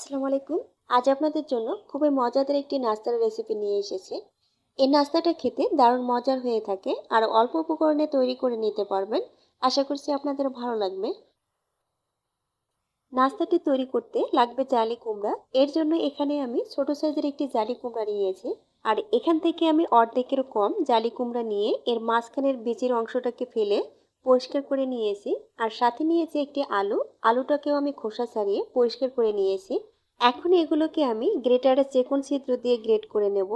আসসালামু আলাইকুম। আজ আপনাদের জন্য খুবই মজাদার একটি নাস্তার রেসিপি নিয়ে এসেছি। এই নাস্তাটা খেতে দারুণ মজার হয়ে থাকে আর অল্প উপকরণে তৈরি করে নিতে পারবেন। আশা করছি আপনাদের ভালো লাগবে। নাস্তাটি তৈরি করতে লাগবে জালি কুমড়া। এর জন্য এখানে আমি ছোট সাইজের একটি জালি কুমড়া নিয়েছি। আর এখান থেকে আমি অর্ধেকেরও কম জালি কুমড়া নিয়ে এর মাঝখানের বীজের অংশটাকে ফেলে পরিষ্কার করে নিয়েছি। আর সাথে নিয়েছি একটি আলু। আলুটাকেও আমি খোসা ছাড়িয়ে পরিষ্কার করে নিয়েছি। এখন এগুলোকে আমি গ্রেটারের চিকন ছিদ্র দিয়ে গ্রেট করে নেব।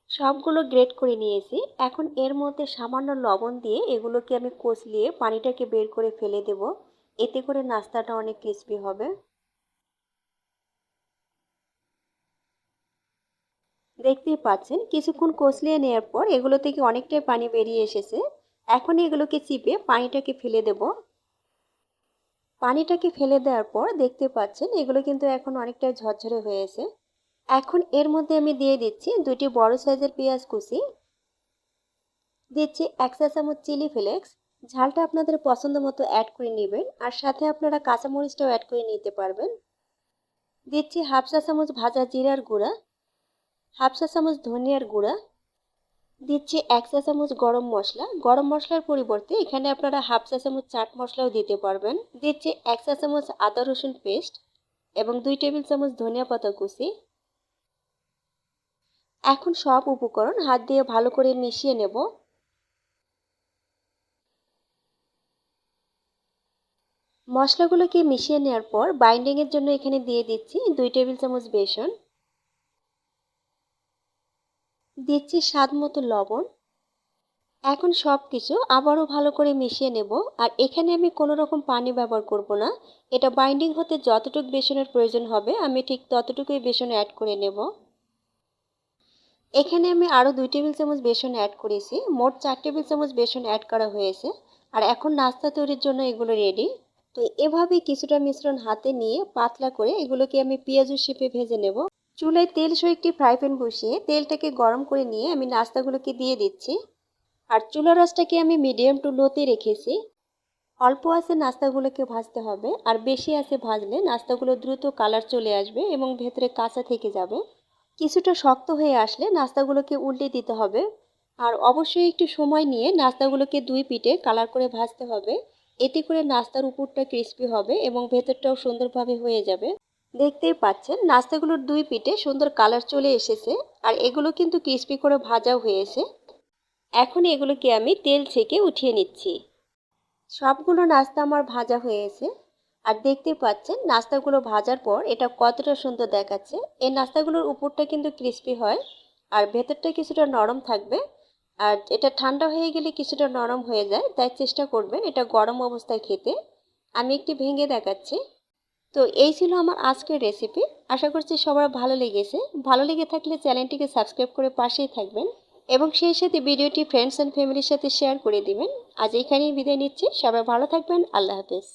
সবগুলো গ্রেট করে নিয়েছি। এখন এর মধ্যে সামান্য লবণ দিয়ে এগুলোকে আমি কষলিয়ে পানিটাকে বের করে ফেলে দেব। এতে করে নাস্তাটা অনেক ক্রিস্পি হবে। দেখতেই পাচ্ছেন কিছুক্ষণ কষলিয়ে নেওয়ার পর এগুলো থেকে অনেকটাই পানি বেরিয়ে এসেছে। এখন এগুলোকে চিপে পানিটাকে ফেলে দেব। পানিটাকে ফেলে দেওয়ার পর দেখতে পাচ্ছেন এগুলো কিন্তু এখন অনেকটা ঝরঝরে হয়েছে। এখন এর মধ্যে আমি দিয়ে দিচ্ছি দুটি বড় সাইজের পেঁয়াজ কুচি, দিচ্ছি 1 চা চামচ চিলি ফ্লেক্স। ঝালটা আপনাদের পছন্দ মতো অ্যাড করে নেবেন আর সাথে আপনারা কাঁচামরিচটাও অ্যাড করে নিতে পারবেন। দিচ্ছি 1/2 চা চামচ ভাজা জিরার গুঁড়া, 1/2 চা চামচ ধনিয়ার গুঁড়া, দিচ্ছি 1 চা চামচ গরম মশলা। গরম মশলার পরিবর্তে এখানে আপনারা 1/2 চা চামচ চাট মশলাও দিতে পারবেন। দিচ্ছি 1 চা চামচ আদা রসুন পেস্ট এবং 2 টেবিল চামচ ধনিয়া পাতা কুচি। এখন সব উপকরণ হাত দিয়ে ভালো করে মিশিয়ে নেব। মশলাগুলোকে মিশিয়ে নেওয়ার পর বাইন্ডিংয়ের জন্য এখানে দিয়ে দিচ্ছি 2 টেবিল চামচ বেসন, দিচ্ছি স্বাদ মতো লবণ। এখন সব কিছু আবারও ভালো করে মিশিয়ে নেব। আর এখানে আমি কোনো রকম পানি ব্যবহার করব না। এটা বাইন্ডিং হতে যতটুকু বেসনের প্রয়োজন হবে আমি ঠিক ততটুকুই বেসন অ্যাড করে নেব। এখানে আমি আরও 2 টেবিল চামচ বেসন অ্যাড করেছি। মোট 4 টেবিল চামচ বেসন অ্যাড করা হয়েছে। আর এখন নাস্তা তৈরির জন্য এগুলো রেডি। তো এভাবে কিছুটা মিশ্রণ হাতে নিয়ে পাতলা করে এগুলোকে আমি পেঁয়াজের শেপে ভেজে নেব। চুলায় তেল সহ একটি ফ্রাই প্যান বসিয়ে তেলটাকে গরম করে নিয়ে আমি নাস্তাগুলোকে দিয়ে দিচ্ছি। আর চুলার আঁচটাকে আমি মিডিয়াম টু লোতে রেখেছি। অল্প আঁচে নাস্তাগুলোকে ভাজতে হবে আর বেশি আঁচে ভাজলে নাস্তাগুলো দ্রুত কালার চলে আসবে এবং ভেতরে কাঁচা থেকে যাবে। কিছুটা শক্ত হয়ে আসলে নাস্তাগুলোকে উল্টে দিতে হবে। আর অবশ্যই একটু সময় নিয়ে নাস্তাগুলোকে দুই পিঠে কালার করে ভাজতে হবে। এতে করে নাস্তার উপরটা ক্রিস্পি হবে এবং ভেতরটাও সুন্দরভাবে হয়ে যাবে। দেখতেই পাচ্ছেন নাস্তাগুলোর দুই পিঠে সুন্দর কালার চলে এসেছে আর এগুলো কিন্তু ক্রিস্পি করে ভাজাও হয়েছে। এখন এগুলোকে আমি তেল থেকে উঠিয়ে নিচ্ছি। সবগুলো নাস্তা আমার ভাজা হয়েছে। আর দেখতে পাচ্ছেন নাস্তাগুলো ভাজার পর এটা কতটা সুন্দর দেখাচ্ছে। এই নাস্তাগুলোর উপরটা কিন্তু ক্রিস্পি হয় আর ভেতরটা কিছুটা নরম থাকবে। আর এটা ঠান্ডা হয়ে গেলে কিছুটা নরম হয়ে যায়, তাই চেষ্টা করবেন এটা গরম অবস্থায় খেতে। আমি একটি ভেঙে দেখাচ্ছি। তো এই ছিল আমার আজকের রেসিপি। আশা করছি সবার ভালো লেগেছে। ভালো লেগে থাকলে চ্যানেলটিকে সাবস্ক্রাইব করে পাশেই থাকবেন এবং সেই সাথে ভিডিওটি ফ্রেন্ডস অ্যান্ড ফ্যামিলির সাথে শেয়ার করে দিবেন। আজ এখানেই বিদায় নিচ্ছি। সবাই ভালো থাকবেন। আল্লাহ হাফেজ।